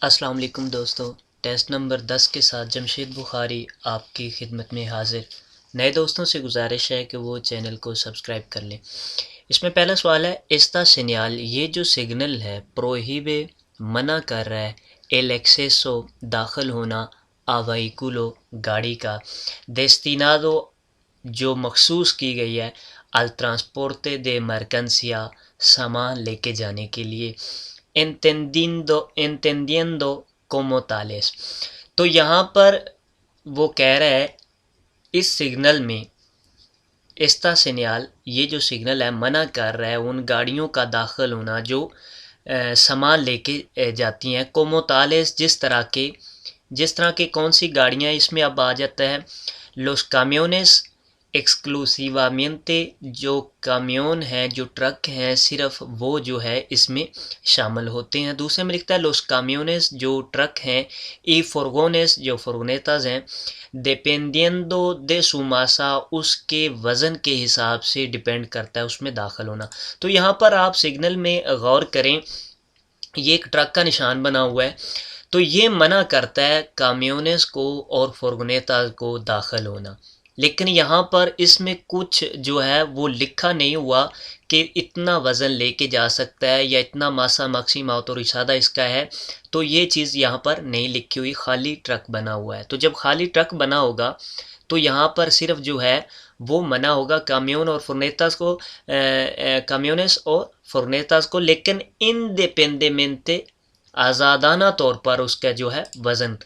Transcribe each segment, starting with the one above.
अस्सलाम वालेकुम दोस्तों। टेस्ट नंबर 10 के साथ जमशेद बुखारी आपकी खिदमत में हाजिर। नए दोस्तों से गुजारिश है कि वो चैनल को सब्सक्राइब कर लें। इसमें पहला सवाल है, एस्ता सेनियाल, ये जो सिग्नल है प्रोहिबे मना कर रहा है एल एक्सेसो दाखिल होना आ वहीकुलो गाड़ी का डेस्टिनादो जो मखसूस की गई है अल ट्रांसपोर्टे दे मरकनसिया सामान लेके जाने के लिए entendiendo como tales। तो यहाँ पर वो कह रहा है इस सिग्नल में एस्ता सेनियाल, ये जो सिग्नल है मना कर रहा है उन गाड़ियों का दाखिल होना जो सामान लेके जाती हैं कोमो तालेस, जिस तरह के कौन सी गाड़ियाँ इसमें अब आ जाता है लोस कामियोनेस एक्सक्लूसिवामेंटे, जो कामियोन हैं जो ट्रक हैं सिर्फ वो जो है इसमें शामिल होते हैं। दूसरे में लिखता है लोस कामियोनेस जो ट्रक हैं ई फुरगोनेस जो फुरगोनेताज हैं डिपेंडियंदो दे सुमासा उसके वज़न के हिसाब से डिपेंड करता है उसमें दाखिल होना। तो यहाँ पर आप सिग्नल में गौर करें, ये एक ट्रक का निशान बना हुआ है, तो ये मना करता है कामियोनेस को और फुरगोनेता को दाखिल होना। लेकिन यहाँ पर इसमें कुछ जो है वो लिखा नहीं हुआ कि इतना वज़न लेके जा सकता है या इतना मासा मैक्सिमा ऑटोरिक्शा इसका है, तो ये चीज़ यहाँ पर नहीं लिखी हुई, खाली ट्रक बना हुआ है। तो जब खाली ट्रक बना होगा तो यहाँ पर सिर्फ जो है वो मना होगा कामियोन और फुरनेतास को, कामियोनेस और फुरनेतास को, लेकिन इंडिपेंडेंटmente आज़ादाना तौर पर उसका जो है वज़न,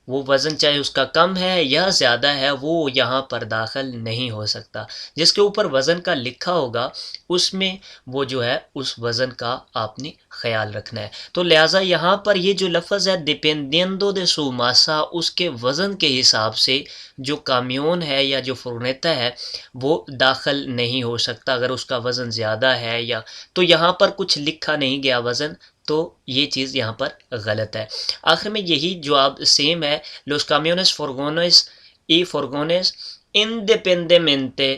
वो वज़न चाहे उसका कम है या ज़्यादा है वो यहाँ पर दाखिल नहीं हो सकता। जिसके ऊपर वज़न का लिखा होगा उसमें वो जो है उस वज़न का आपने ख्याल रखना है। तो लिहाजा यहाँ पर ये जो लफ्ज़ है डिपेंडियंदो दे सू मासा, उसके वज़न के हिसाब से जो कामियोन है या जो फुरनेता है वो दाखिल नहीं हो सकता अगर उसका वज़न ज़्यादा है या, तो यहाँ पर कुछ लिखा नहीं गया वज़न, तो ये चीज़ यहाँ पर गलत है। आखिर में यही जवाब सेम है, los camiones furgones y furgones independientemente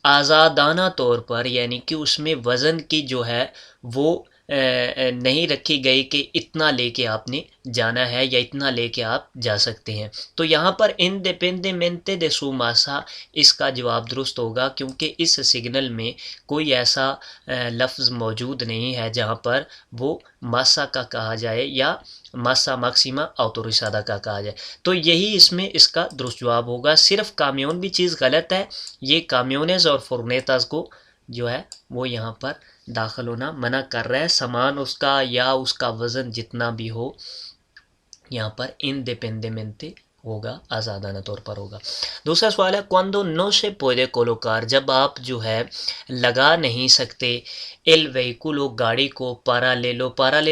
आज़ादाना तौर पर, यानी कि उसमें वज़न की जो है वो नहीं रखी गई कि इतना लेके आपने जाना है या इतना लेके आप जा सकते हैं। तो यहाँ पर इंडिपेंडेंटmente de su masa इसका जवाब दुरुस्त होगा, क्योंकि इस सिग्नल में कोई ऐसा लफ्ज़ मौजूद नहीं है जहाँ पर वो मासा का कहा जाए या मासा मैक्सिमा ऑटोरिक्शा का कहा जाए। तो यही इसमें इसका दुरुस्त जवाब होगा। सिर्फ कामियोन भी चीज़ गलत है, ये कामियोनेस और फुरनेतास को जो है वो यहाँ पर दाखिल होना मना कर रहा है, सामान उसका या उसका वज़न जितना भी हो यहाँ पर इंडिपेंडेंटmente होगा, आज़ादाना तौर पर होगा। दूसरा सवाल है cuando no se puede colocar, जब आप जो है लगा नहीं सकते एल वहीकुलो गाड़ी को पारालेलो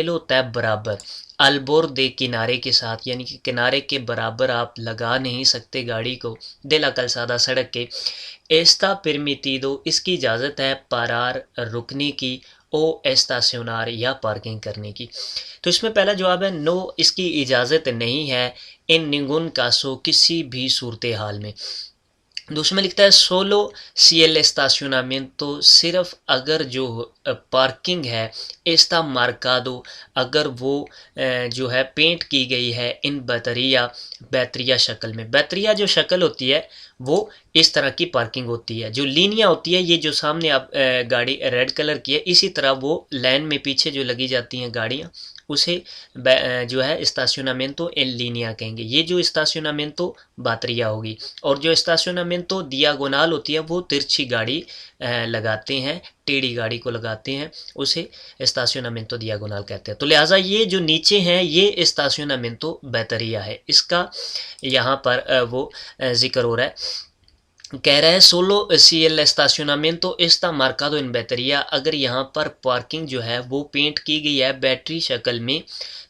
होता है बराबर, अलबोर दे किनारे के साथ, यानी कि किनारे के बराबर आप लगा नहीं सकते गाड़ी को de la calzada सड़क के, एस्ता परमिटिदो इसकी इजाज़त है, पारार रुकने की, ओ एस्ताशनार या पार्किंग करने की। तो इसमें पहला जवाब है नो, इसकी इजाज़त नहीं है इन निंगुन कासो किसी भी सूरत हाल में। दूसरे में लिखता है सोलो सी एल एस्ताशनामेंटो, सिर्फ अगर जो पार्किंग है एस्ता मार्कादो, अगर वो जो है पेंट की गई है इन बैतरिया शक्ल में। बैतरिया जो शक्ल होती है वो इस तरह की पार्किंग होती है, जो लीनियाँ होती है, ये जो सामने आप गाड़ी रेड कलर की है इसी तरह वो लाइन में पीछे जो लगी जाती हैं गाड़ियाँ उसे जो है स्टाशनामेंटो एन लीनिया कहेंगे। ये जो स्टाशनामेंटो बातरिया होगी, और जो स्टाशनामेंटो दियागोनाल होती है वो तिरछी गाड़ी लगाते हैं, टेढ़ी गाड़ी को लगाते हैं, उसे स्टाशनामेंटो दियागोनाल कहते हैं। तो लिहाजा ये जो नीचे हैं ये स्टाशनामेंटो बैतरिया है, इसका यहाँ पर वो जिक्र हो रहा है। कह रहा है सोलो सी एल estacionamiento está marcado en बैटरिया, अगर यहाँ पर पार्किंग जो है वो पेंट की गई है बैटरी शक्ल में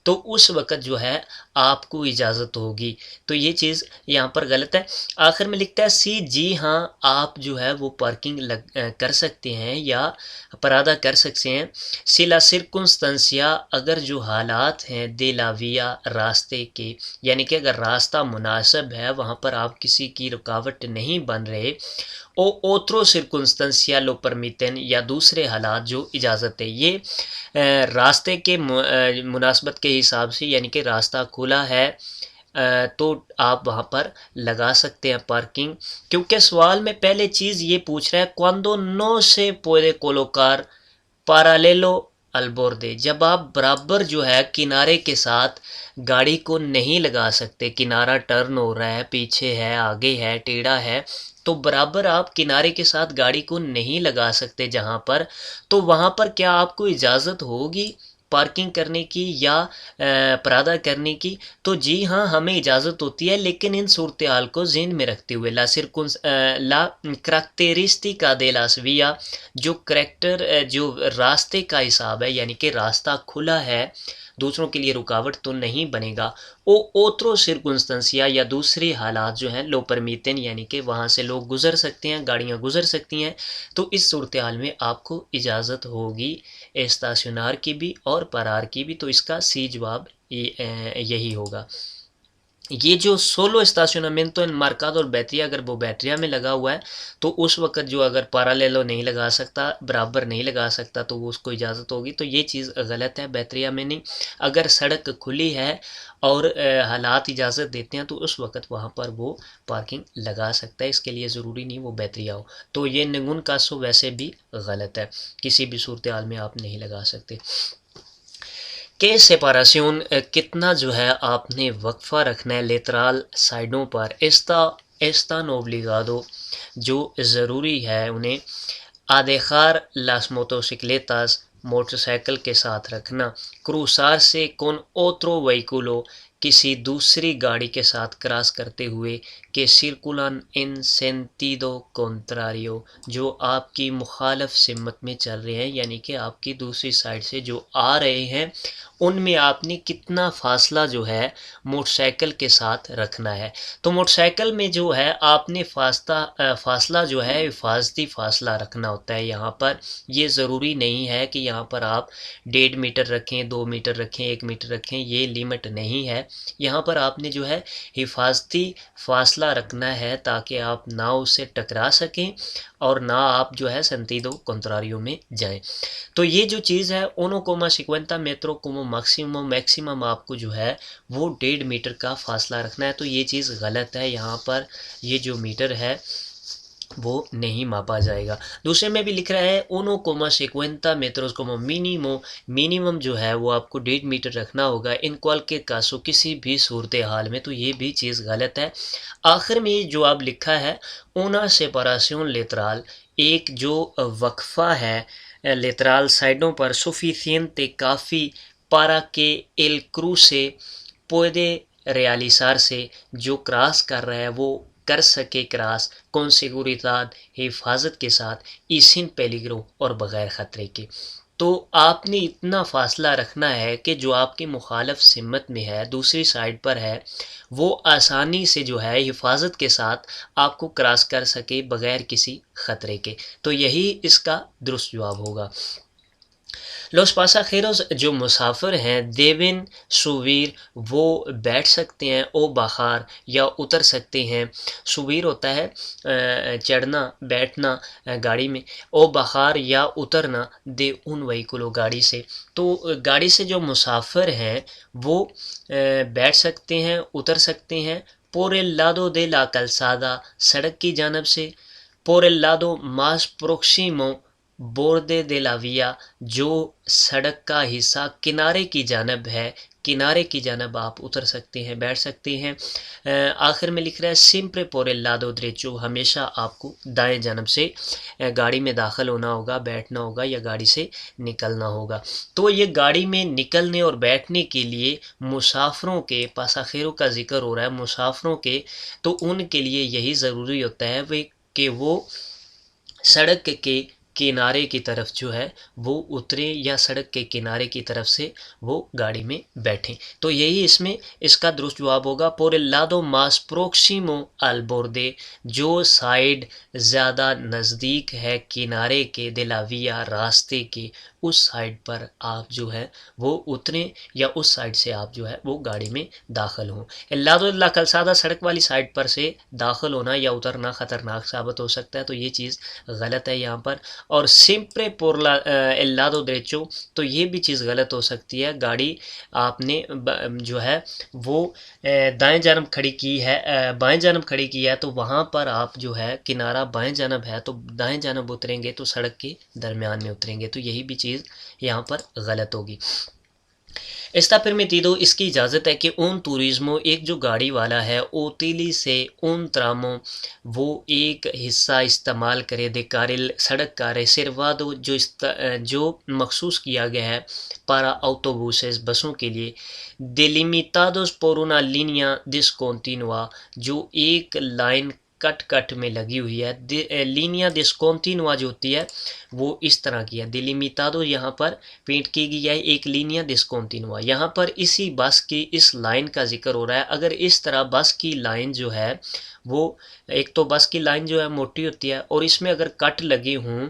तो उस वक़्त जो है आपको इजाज़त होगी। तो ये चीज़ यहाँ पर गलत है। आखिर में लिखता है सी, जी हाँ आप जो है वो पार्किंग कर सकते हैं या परादा कर सकते हैं। सी ला सिरकुंस्टेंसिया, अगर जो हालात हैं दे ला विया रास्ते के, यानी कि अगर रास्ता मुनासिब है वहाँ पर आप किसी की रुकावट नहीं बन रहे, ओ ओत्रो सिरकुंस्टेंसिया लो परमिटेन, या दूसरे हालात जो इजाज़त है। ये रास्ते के मुनासबत के हिसाब से, यानी कि रास्ता खुला है तो आप वहाँ पर लगा सकते हैं पार्किंग, क्योंकि सवाल में पहले चीज़ ये पूछ रहा है cuando no se puede colocar paralelo al borde, जब आप बराबर जो है किनारे के साथ गाड़ी को नहीं लगा सकते, किनारा टर्न हो रहा है, पीछे है, आगे है, टेढ़ा है, तो बराबर आप किनारे के साथ गाड़ी को नहीं लगा सकते जहाँ पर, तो वहाँ पर क्या आपको इजाज़त होगी पार्किंग करने की या परादा करने की? तो जी हाँ, हमें इजाज़त होती है, लेकिन इन सूरत हाल को ज़हन में रखते हुए ला करैक्टेरिस्टिका दे लास विया, जो करैक्टर जो रास्ते का हिसाब है, यानी कि रास्ता खुला है, दूसरों के लिए रुकावट तो नहीं बनेगा। ओ ओत्रो सिरकुंस्टेंसिया, या दूसरे हालात जो हैं लो परमिटेन, यानी कि वहाँ से लोग गुज़र सकते हैं, गाड़ियाँ गुज़र सकती हैं, तो इस सूरत हाल में आपको इजाज़त होगी एस्ताशनार की भी और परार की भी। तो इसका सी जवाब यही होगा। ये जो सोलो स्टाशनमेंटो एनमार्कादो और बैटरिया, अगर वो बैटरिया में लगा हुआ है तो उस वक्त जो अगर पारालेलो नहीं लगा सकता, बराबर नहीं लगा सकता, तो वो उसको इजाज़त होगी। तो ये चीज़ गलत है, बैटरिया में नहीं। अगर सड़क खुली है और हालात इजाज़त देते हैं तो उस वक्त वहाँ पर वो पार्किंग लगा सकता है, इसके लिए ज़रूरी नहीं वो बैटरिया हो। तो ये नंगुन कासो वैसे भी गलत है, किसी भी सूरत हाल में आप नहीं लगा सकते। के सेपारेशन, कितना जो है आपने वक्फा रखना है लेतराल साइडों पर, एस्ता नोब्लिगादो, जो ज़रूरी है उन्हें आदेखार लास मोटोसिक्लेतास, मोटरसाइकिल के साथ रखना, क्रूसार से कौन ओत्रो वहीकुलो, किसी दूसरी गाड़ी के साथ क्रॉस करते हुए, के सिरकुलन इन सेंटिडो कॉन्ट्रारियो, जो आपकी मुखालफ सिमत में चल रहे हैं, यानी कि आपकी दूसरी साइड से जो आ रहे हैं, उनमें आपने कितना फ़ासला जो है मोटरसाइकिल के साथ रखना है। तो मोटरसाइकिल में जो है आपने फ़ासला जो है हिफाजती फ़ासला रखना होता है। यहाँ पर ये ज़रूरी नहीं है कि यहाँ पर आप 1.5 मीटर रखें, 2 मीटर रखें, 1 मीटर रखें, ये लिमिट नहीं है। यहाँ पर आपने जो है हिफाजती फ़ासला रखना है ताकि आप ना उससे टकरा सकें और ना आप जो है सेंटिडो कॉन्ट्रारियो में जाएं। तो ये जो चीज़ है उनो कोमा सिक्वेंटा मेट्रो कोमो मैक्सिमम आपको जो है वो 1.5 मीटर का फासला रखना है। तो ये चीज़ गलत है, यहाँ पर ये जो मीटर है वो नहीं मापा जाएगा। दूसरे में भी लिख रहा है उनो कोमा सिक्वेंटा मेट्रोस कोमो मिनिमम जो है वो आपको 1.5 मीटर रखना होगा इन के कासो, किसी भी सूरत हाल में। तो ये भी चीज़ गलत है। आखिर में जो आप लिखा है ऊना सेपरेशन लेतराल, एक जो वक्फा है लेतराल साइडों पर, सुफिशिएंटे काफ़ी, पारा के एल क्रूसे पुede realizar से, जो क्रॉस कर रहा है वो कर सके क्रॉस con seguridad, हिफाजत के साथ, y sin peligro, और बग़ैर ख़तरे के। तो आपने इतना फ़ासला रखना है कि जो आपके मुखालफ सिमत में है, दूसरी साइड पर है, वो आसानी से जो है हिफाजत के साथ आपको क्रॉस कर सके बग़ैर किसी ख़तरे के। तो यही इसका दुरुस्त जवाब होगा। लोस पासाखेरोस, जो मुसाफिर हैं, देविन सुवीर, वो बैठ सकते हैं, ओ बाहर, या उतर सकते हैं। सुवीर होता है चढ़ना, बैठना गाड़ी में, ओ बाहर, या उतरना, दे उन वहीकुलो, गाड़ी से। तो गाड़ी से जो मुसाफिर हैं वो बैठ सकते हैं, उतर सकते हैं। por el lado de la calzada, सड़क की जानब से। por el lado más próximo बोर्दे दे ला विया, जो सड़क का हिस्सा किनारे की जानब है, किनारे की जानब आप उतर सकते हैं, बैठ सकते हैं। आखिर में लिख रहा है सिम्प्रे पोरे लादो द्रेचो, हमेशा आपको दाएं जानब से गाड़ी में दाखिल होना होगा, बैठना होगा या गाड़ी से निकलना होगा। तो ये गाड़ी में निकलने और बैठने के लिए मुसाफिरों के, पासाखेरों का जिक्र हो रहा है, मुसाफिरों के, तो उनके लिए यही ज़रूरी होता है वे कि वो सड़क के किनारे की तरफ जो है वो उतरे या सड़क के किनारे की तरफ से वो गाड़ी में बैठें। तो यही इसमें इसका दुरुस्त जवाब होगा, por el lado más próximo al borde, जो साइड ज़्यादा नज़दीक है किनारे के, de la vía रास्ते के, उस साइड पर आप जो है वो उतरें या उस साइड से आप जो है वो गाड़ी में दाखिल हों। el lado de la calzada सड़क वाली साइड पर से दाखिल होना या उतरना ख़तरनाक साबित हो सकता है, तो ये चीज़ गलत है यहाँ पर। और siempre por el lado derecho, तो ये भी चीज़ गलत हो सकती है। गाड़ी आपने जो है वो दाएं जानब खड़ी की है, बाएं जानब खड़ी की है, तो वहाँ पर आप जो है किनारा बाएं जानब है तो दाएं जानब उतरेंगे तो सड़क के दरमियान में उतरेंगे, तो यही भी चीज़ यहाँ पर गलत होगी। Está permitido, इसकी इजाज़त है कि उन टूरिज़्मो, एक जो गाड़ी वाला है ओतीली से उन त्रामों, वो एक हिस्सा इस्तेमाल करे दे कारिल सड़क का रिजर्वादो, जो मखसूस किया गया है para autobuses बसों के लिए, delimitados por una línea discontinua, जो एक लाइन कट में लगी हुई है। लीनिया डिस्कॉन्टिनुआ जो होती है वो इस तरह की है। डिलिमिटादो यहाँ पर पेंट की गई है एक लीनिया डिस्कॉन्टिनुआ। यहाँ पर इसी बस की इस लाइन का जिक्र हो रहा है। अगर इस तरह बस की लाइन जो है वो, एक तो बस की लाइन जो है मोटी होती है और इसमें अगर कट लगे हों,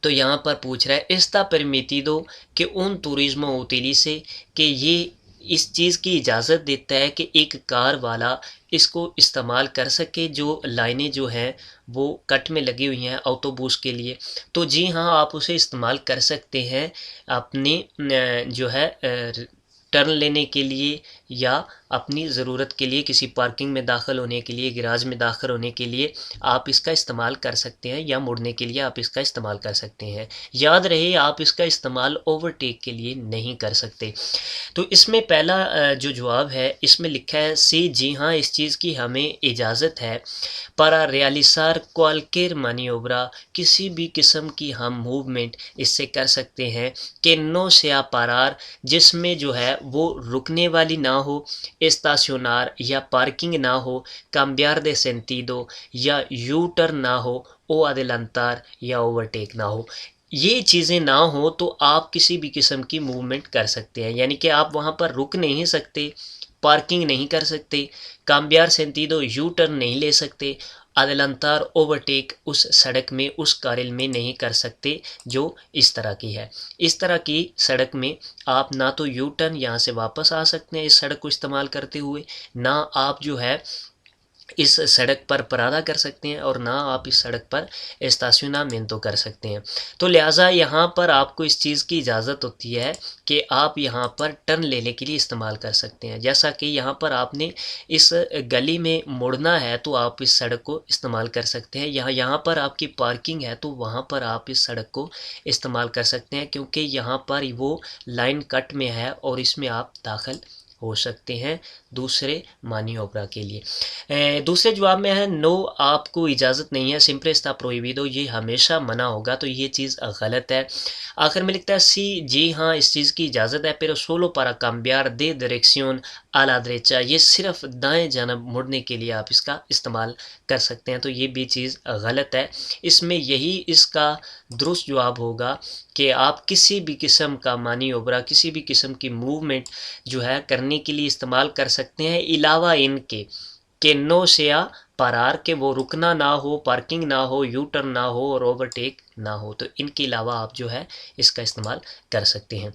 तो यहाँ पर पूछ रहा है एस्ता परमिटिदो कि उन टूरिज़्मो उतीली से, कि ये इस चीज़ की इजाज़त देता है कि एक कार वाला इसको इस्तेमाल कर सके, जो लाइनें जो हैं वो कट में लगी हुई हैं ऑटोबूस के लिए। तो जी हाँ, आप उसे इस्तेमाल कर सकते हैं अपनी जो है टर्न लेने के लिए या अपनी ज़रूरत के लिए, किसी पार्किंग में दाखिल होने के लिए, गैराज में दाखिल होने के लिए आप इसका इस्तेमाल कर सकते हैं, या मुड़ने के लिए आप इसका इस्तेमाल कर सकते हैं। याद रहे, आप इसका इस्तेमाल ओवरटेक के लिए नहीं कर सकते। तो इसमें पहला जो जवाब है इसमें लिखा है सी, जी हाँ, इस चीज़ की हमें इजाज़त है। para realizar cualquier maniobra, किसी भी किस्म की हम मूवमेंट इससे कर सकते हैं कि no sea parar, जिसमें जो है वो रुकने वाली ना हो, estacionar या पार्किंग ना हो, cambiar de sentido या यू टर्न ना हो, o adelantar या ओवरटेक ना हो। ये चीज़ें ना हो तो आप किसी भी किस्म की मूवमेंट कर सकते हैं, यानी कि आप वहाँ पर रुक नहीं सकते, पार्किंग नहीं कर सकते, काम्बियार सेंतीदो यू टर्न नहीं ले सकते, अदलंतार ओवरटेक उस सड़क में, उस कारिल में नहीं कर सकते जो इस तरह की है। इस तरह की सड़क में आप ना तो यू टर्न यहाँ से वापस आ सकते हैं इस सड़क को इस्तेमाल करते हुए, ना आप जो है इस सड़क पर परादा कर सकते हैं, और ना आप इस सड़क पर एस्ताशनामिento कर सकते हैं। तो लिहाजा यहाँ पर आपको इस चीज़ की इजाज़त होती है कि आप यहाँ पर टर्न लेने के लिए इस्तेमाल कर सकते हैं। जैसा कि यहाँ पर आपने इस गली में मुड़ना है तो आप इस सड़क को इस्तेमाल कर सकते हैं। यहाँ पर आपकी पार्किंग है तो वहाँ पर आप इस सड़क को इस्तेमाल कर सकते हैं, क्योंकि यहाँ पर वो लाइन कट में है और इसमें आप दाखिल हो सकते हैं दूसरे मानियोब्रा के लिए। दूसरे जवाब में है नो, आपको इजाज़त नहीं है, सिंपल está prohibido, ये हमेशा मना होगा, तो ये चीज़ गलत है। आखिर में लिखता है सी, जी हाँ, इस चीज़ की इजाज़त है, pero solo para cambiar de dirección a la derecha, ये सिर्फ दाएं जानब मुड़ने के लिए आप इसका इस्तेमाल कर सकते हैं, तो ये भी चीज़ गलत है। इसमें यही इसका दुरुस्त जवाब होगा कि आप किसी भी किस्म का मानियोब्रा, किसी भी किस्म की मूवमेंट जो है करने के लिए इस्तेमाल कर सकते हैं, अलावा इनके कि नो सेया परार, के वो रुकना ना हो, पार्किंग ना हो, यू टर्न ना हो और ओवरटेक ना हो, तो इनके अलावा आप जो है इसका इस्तेमाल कर सकते हैं।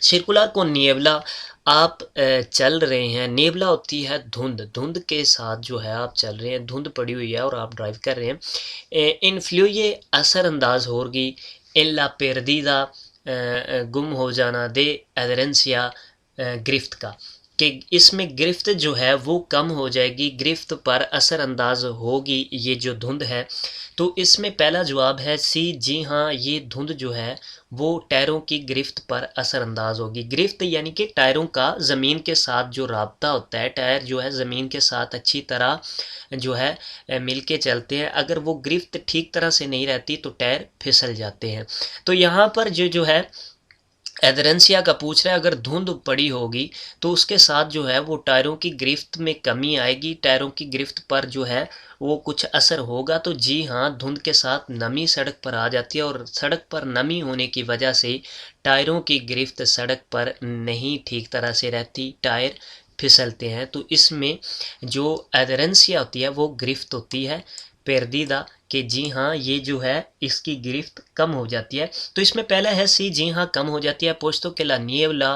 सर्कुलर को नियबला, आप चल रहे हैं, नेबला होती है धुंध, धुंध के साथ जो है आप चल रहे हैं, धुंध पड़ी हुई है और आप ड्राइव कर रहे हैं। इन्फ्लुए असरअंदाज होगी, इन ला पेरदीदा गुम हो जाना, दे एदरेंसिया गिरफ्त का, कि इसमें गिरफ्त जो है वो कम हो जाएगी, गिरफ्त पर असरअंदाज होगी ये जो धुंध है। तो इसमें पहला जवाब है सी, जी हाँ, ये धुंध जो है वो टायरों की गिरफ्त पर असरअंदाज होगी। गिरफ्त यानी कि टायरों का ज़मीन के साथ जो राब्ता होता है, टायर जो है ज़मीन के साथ अच्छी तरह जो है मिल के चलते हैं, अगर वो गिरफ्त ठीक तरह से नहीं रहती तो टायर फिसल जाते हैं। तो यहाँ पर जो है एदरेंसिया का पूछ रहा है, अगर धुंध पड़ी होगी तो उसके साथ जो है वो टायरों की गिरफ्त में कमी आएगी, टायरों की गिरफ्त पर जो है वो कुछ असर होगा। तो जी हाँ, धुंध के साथ नमी सड़क पर आ जाती है और सड़क पर नमी होने की वजह से टायरों की गिरफ्त सड़क पर नहीं ठीक तरह से रहती, टायर फिसलते हैं। तो इसमें जो एदरेंसिया होती है वो गिरफ्त होती है पेरदीदा, कि जी हाँ ये जो है इसकी गिरफ्त कम हो जाती है। तो इसमें पहला है सी, जी हाँ कम हो जाती है। पोस्तो के ला निएवला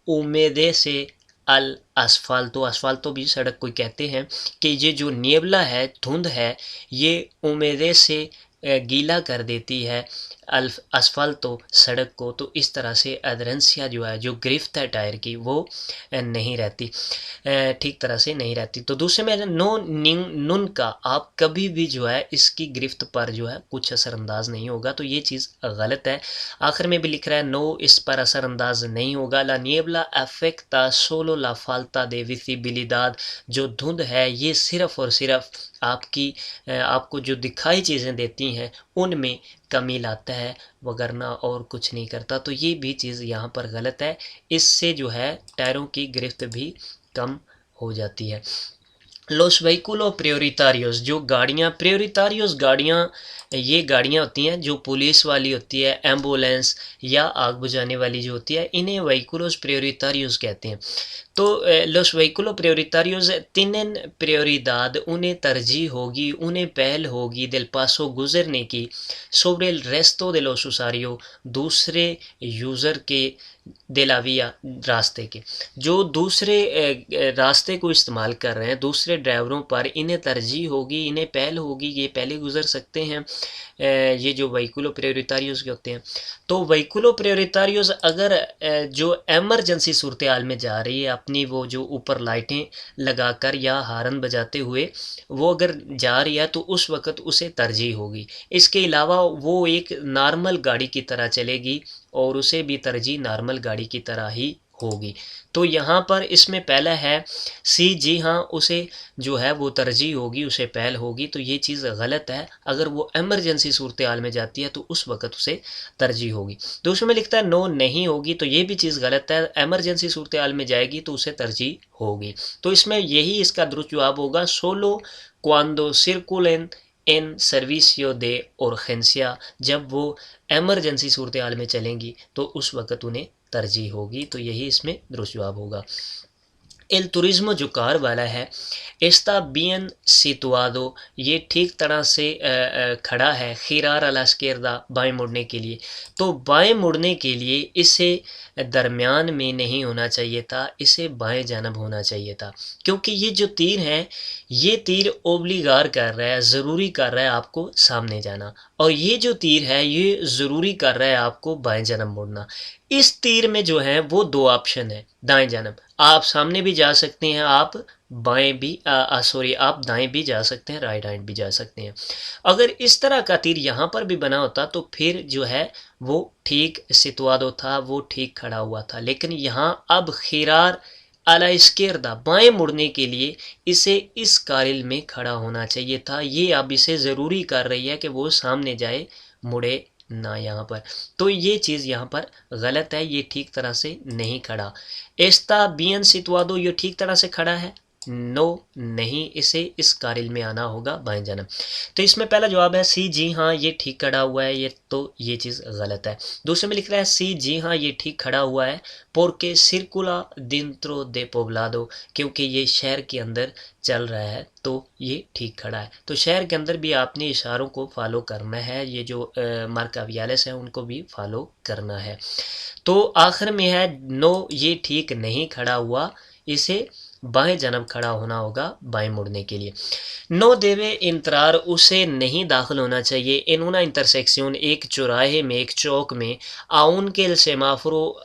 उमेदे से अल asfalto, asfalto भी सड़क को कहते हैं, कि ये जो निएवला है, धुंध है, ये उमेदे से गीला कर देती है asfalto सड़क को। तो इस तरह से एदरेंसिया जो है, जो गिरफ्त है टायर की, वो नहीं रहती, ठीक तरह से नहीं रहती। तो दूसरे में नो नुन का, आप कभी भी जो है इसकी गिरफ्त पर जो है कुछ असरअंदाज नहीं होगा, तो ये चीज़ गलत है। आखिर में भी लिख रहा है नो, इस पर असरअंदाज नहीं होगा। ला निएबला अफेक्टा सोलो ला फाल्ता दे विजिबिलिदाद, जो धुंध है ये सिर्फ और सिर्फ आपको जो दिखाई चीज़ें देती हैं उनमें कमी लाता है, वगरना और कुछ नहीं करता। तो ये भी चीज़ यहाँ पर गलत है, इससे जो है टायरों की गिरफ्त भी कम हो जाती है। लोस व्हीकुलो प्रियोरिटारियोस, जो गाड़ियाँ प्रियोरिटारियोस गाड़ियाँ, ये गाड़ियाँ होती हैं जो पुलिस वाली होती है, एम्बुलेंस या आग बुझाने वाली जो होती है, इन्हें व्हीकुलोस प्रियोरिटारियोस कहते हैं। तो लोस व्हीकुलो प्रियोरिटारियोस तिनेन प्रियोरिदाद, उन्हें तरजीह होगी, उन्हें पहल होगी दिल पासो गुजरने की, सोब्रे el resto de los usuarios, दूसरे यूज़र के दिलाविया रास्ते के, जो दूसरे रास्ते को इस्तेमाल कर रहे हैं, दूसरे ड्राइवरों पर इन्हें तरजीह होगी, इन्हें पहल होगी, ये पहले गुजर सकते हैं। ये जो व्हीकुलो प्रियोरिटारियोस के होते हैं। तो व्हीकुलो प्रियोरिटारियोस अगर जो एमरजेंसी सूरत हाल में जा रही है, अपनी वो जो ऊपर लाइटें लगाकर या हारन बजाते हुए वो अगर जा रही है, तो उस वक़्त उसे तरजीह होगी। इसके अलावा वो एक नॉर्मल गाड़ी की तरह चलेगी और उसे भी तरजीह नॉर्मल गाड़ी की तरह ही होगी। तो यहाँ पर इसमें पहला है सी, जी हाँ उसे जो है वो तरजीह होगी, उसे पहल होगी। तो ये चीज़ गलत है, अगर वो एमरजेंसी सूरत हाल में जाती है तो उस वक़्त उसे तरजीह होगी। दूसरे में लिखता है नो, नहीं होगी, तो ये भी चीज़ गलत है, एमरजेंसी सूरत हाल में जाएगी तो उसे तरजीह होगी। तो इसमें यही इसका दुरुस्त जवाब होगा, सोलो क्वांडो सिरकुलेन इन सर्विसियो दे urgencia, जब वो एमरजेंसी सूरत हाल में चलेंगी तो उस वक़्त उन्हें तरजीह होगी। तो यही इसमें दुरुस्त जवाब होगा। एल तुरिज्मो जो कार वाला है, एस्ता बियन सितुआदो, ये ठीक तरह से खड़ा है, खिरार अला स्केरदा, बाएं मुड़ने के लिए। तो बाएं मुड़ने के लिए इसे दरमियान में नहीं होना चाहिए था, इसे बाएं जानब होना चाहिए था, क्योंकि ये जो तीर है, ये तीर ओब्लिगार कर रहा है, ज़रूरी कर रहा है आपको सामने जाना, और ये जो तीर है ये ज़रूरी कर रहा है आपको बाएं जानब मुड़ना। इस तीर में जो है वो दो ऑप्शन है, दाएं जानब, आप सामने भी जा सकते हैं, आप बाएं भी आप दाएं भी जा सकते हैं, राइट हैंड भी जा सकते हैं। अगर इस तरह का तीर यहाँ पर भी बना होता तो फिर जो है वो ठीक सितुआदो था, वो ठीक खड़ा हुआ था। लेकिन यहाँ अब खिरार अला इस्केरदा, बाएं मुड़ने के लिए इसे इस कारिल में खड़ा होना चाहिए था। ये अब इसे ज़रूरी कर रही है कि वो सामने जाए, मुड़े ना यहाँ पर। तो ये चीज़ यहाँ पर गलत है, ये ठीक तरह से नहीं खड़ा। एस्ता बियन सितुआदो, ये ठीक तरह से खड़ा है, नो नहीं, इसे इस कारिल में आना होगा बाएं जानब। तो इसमें पहला जवाब है सी, जी हाँ ये ठीक खड़ा हुआ है, ये तो ये चीज़ गलत है। दूसरे में लिख रहा है सी, जी हाँ ये ठीक खड़ा हुआ है, पोरके सिरकुला डिंत्रो दे पोब्लादो, क्योंकि ये शहर के अंदर चल रहा है तो ये ठीक खड़ा है। तो शहर के अंदर भी आपने इशारों को फॉलो करना है, ये जो मार्का वियालेस है उनको भी फॉलो करना है। तो आखिर में है नो, ये ठीक नहीं खड़ा हुआ, इसे बाएं जानब खड़ा होना होगा बाएं मुड़ने के लिए। नो देवे इंतरार, उसे नहीं दाखिल होना चाहिए इन una इंटरसेक्शन, एक चौराहे में, एक चौक में, आउन के सेमाफरो,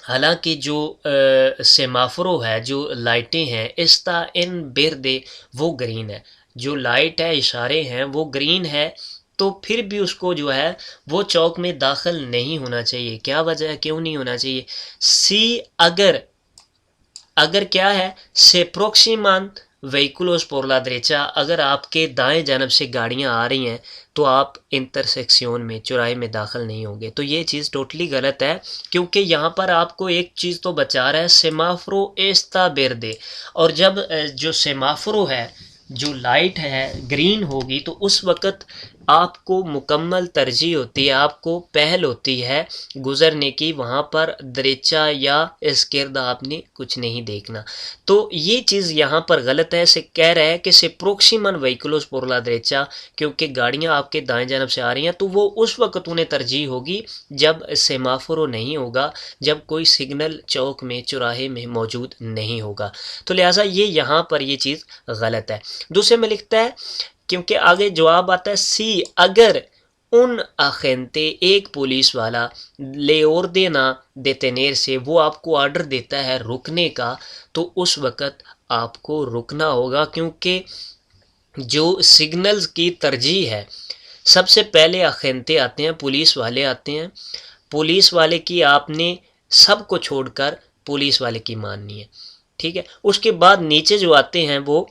हालांकि जो सेमाफरो है, जो लाइटें हैं, इस्ता इन बेरदे, वो ग्रीन है, जो लाइट है, इशारे हैं, वो ग्रीन है, तो फिर भी उसको जो है वो चौक में दाखिल नहीं होना चाहिए। क्या वजह है, क्यों नहीं होना चाहिए? सी, अगर क्या है, से प्रोक्सीमान vehículos por la derecha, अगर आपके दाएं जानब से गाड़ियां आ रही हैं तो आप इंटरसेक्शन में, चौराहे में दाखिल नहीं होंगे। तो ये चीज़ टोटली गलत है, क्योंकि यहाँ पर आपको एक चीज़ तो बचा रहा है, सेमाफोरो एस्ता वेर्दे। और जब जो सेमाफोरो है, जो लाइट है ग्रीन होगी, तो उस वक़्त आपको मुकम्मल तरजीह होती है, आपको पहल होती है गुज़रने की। वहाँ पर दरेचा या इस गिर्द आपने कुछ नहीं देखना। तो ये चीज़ यहाँ पर गलत है। से कह रहा है कि से प्रोक्सीमन व्हीकल्स por la derecha, क्योंकि गाड़ियाँ आपके दाएं जानब से आ रही हैं, तो वो उस वक़्त उन्हें तरजीह होगी जब सेमाफोरो नहीं होगा, जब कोई सिग्नल चौक में, चौराहे में मौजूद नहीं होगा। तो लिहाजा ये यहाँ पर ये चीज़ गलत है। दूसरे में लिखता है, क्योंकि आगे जवाब आता है सी, अगर उन अखेंते, एक पुलिस वाला ले ordena detener से, वो आपको ऑर्डर देता है रुकने का, तो उस वक़्त आपको रुकना होगा, क्योंकि जो सिग्नल्स की तरजीह है, सबसे पहले अखेंते आते हैं, पुलिस वाले आते हैं। पुलिस वाले की आपने सब को छोड़कर पुलिस वाले की माननी है, ठीक है। उसके बाद नीचे जो आते हैं वो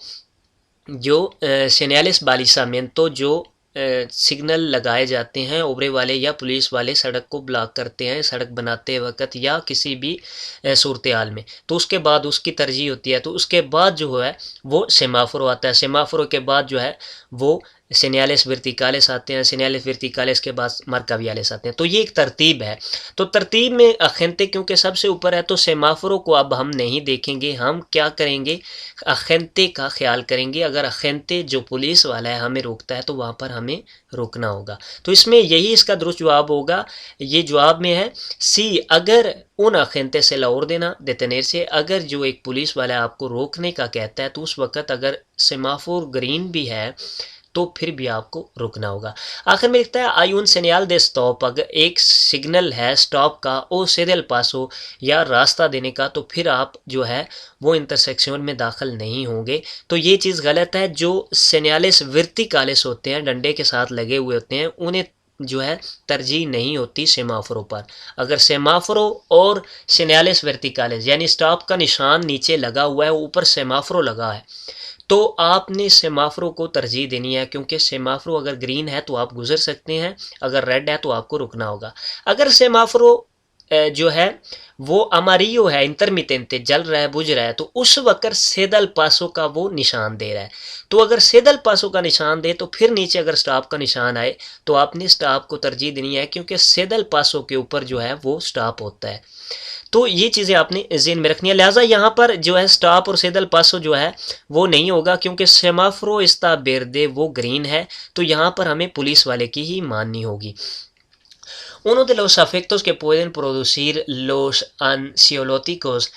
जो सेनियालिस बालिसामेंतो, जो सिग्नल लगाए जाते हैं, ओबरे वाले या पुलिस वाले सड़क को ब्लॉक करते हैं सड़क बनाते वक्त या किसी भी सूरत हाल में, तो उसके बाद उसकी तरजीह होती है। तो उसके बाद जो है वो सेमाफोरो आता है। सेमाफोरो के बाद जो है वो सेनियालिस वर्टिकालिस आते हैं, सेनियालिस वर्टिकालिस के बाद मरकवियालिस आते हैं। तो ये एक तरतीब है। तो तरतीब में अखेंते क्योंकि सबसे ऊपर है, तो सेमाफोरो को अब हम नहीं देखेंगे, हम क्या करेंगे, अखेंते का ख्याल करेंगे। अगर अखेंते जो पुलिस वाला है हमें रोकता है तो वहाँ पर हमें रुकना होगा। तो इसमें यही इसका दुरुस्त जवाब होगा। ये जवाब में है सी, अगर उन अखेंते से लाहौर देना देतनेर से, अगर जो एक पुलिस वाला आपको रोकने का कहता है, तो उस वक़्त अगर सेमाफोर ग्रीन भी है तो फिर भी आपको रुकना होगा। आखिर में लिखता है आई उन सेनियाल दे स्टॉप, अगर एक सिग्नल है स्टॉप का, ओ सेदल पासो या रास्ता देने का, तो फिर आप जो है वो इंटरसेक्शन में दाखिल नहीं होंगे। तो ये चीज़ गलत है। जो सेनियालिस वर्टिकालिस होते हैं, डंडे के साथ लगे हुए होते हैं, उन्हें जो है तरजीह नहीं होती सेमाफोरो पर। अगर सेमाफोरो और सेनियालिस वर्टिकालिस यानी स्टॉप का निशान नीचे लगा हुआ है, ऊपर सेमाफोरो लगा है, तो आपने सेमाफोरो को तरजीह देनी है, क्योंकि सेमाफोरो अगर ग्रीन है तो आप गुजर सकते हैं, अगर रेड है तो आपको रुकना होगा। अगर सेमाफोरो जो है वो अमारियो है, इंटरमिटेंटे, जल रहा है, बुझ रहा है, तो उस वक्त सेदल पासो का वो निशान दे रहा है। तो अगर सेदल पासो का निशान दे तो फिर नीचे अगर स्टॉप का निशान आए तो आपने स्टॉप को तरजीह देनी है, क्योंकि सेदल पासो के ऊपर जो है वो स्टॉप होता है। तो ये चीज़ें आपने ज़हन में रखनी है। लिहाजा यहाँ पर जो है स्टॉप और सेदल पासो जो है वो नहीं होगा, क्योंकि सेमाफोरो एस्ता वेर्दे वो ग्रीन है, तो यहाँ पर हमें पुलिस वाले की ही माननी होगी। Uno de los afectos que pueden producir los ansiolíticos,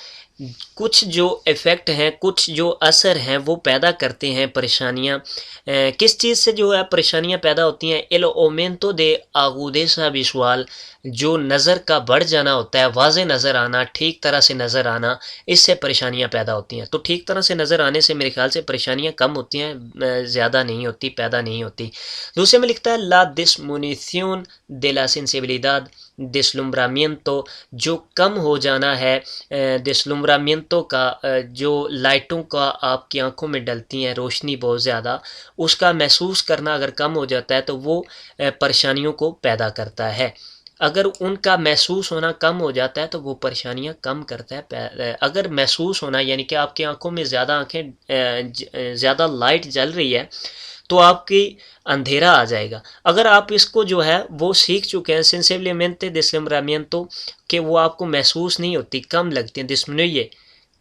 कुछ जो इफ़ेक्ट हैं, कुछ जो असर हैं वो पैदा करते हैं परेशानियाँ। किस चीज़ से जो है परेशानियाँ पैदा होती हैं, एल ओमेंटो दे आगुदेसा विजुअल, जो नज़र का बढ़ जाना होता है, वाज़े नज़र आना, ठीक तरह से नज़र आना, इससे परेशानियाँ पैदा होती हैं। तो ठीक तरह से नज़र आने से मेरे ख्याल से परेशानियाँ कम होती हैं, ज़्यादा नहीं होती, पैदा नहीं होती। दूसरे में लिखता है ला डिस्मुनिción de la sensibilidad, डिस्लुम्ब्रामिento, जो कम हो जाना है, डिस्लुम्ब्रामिento का, जो लाइटों का आपकी आंखों में डलती हैं रोशनी बहुत ज़्यादा, उसका महसूस करना अगर कम हो जाता है तो वो परेशानियों को पैदा करता है। अगर उनका महसूस होना कम हो जाता है तो वो परेशानियां कम करता है। अगर महसूस होना यानी कि आपकी आंखों में ज़्यादा ज़्यादा लाइट जल रही है तो आपकी अंधेरा आ जाएगा। अगर आप इसको जो है वो सीख चुके हैं, सेंसिबlemente deslumbramiento, कि वो आपको महसूस नहीं होती, कम लगती हैं, disminuye,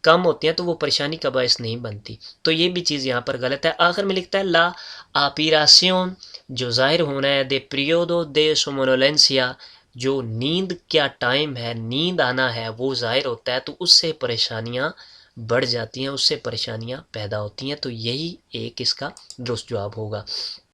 कम होती हैं, तो वो परेशानी का बायस नहीं बनती। तो ये भी चीज़ यहाँ पर गलत है। आखिर में लिखता है ला aspiración, जो ज़ाहिर होना है, de periodo de somnolencia, जो नींद क्या टाइम है, नींद आना है, वो ज़ाहिर होता है, तो उससे परेशानियाँ बढ़ जाती हैं, उससे परेशानियाँ पैदा होती हैं। तो यही एक इसका दुरुस्त जवाब होगा।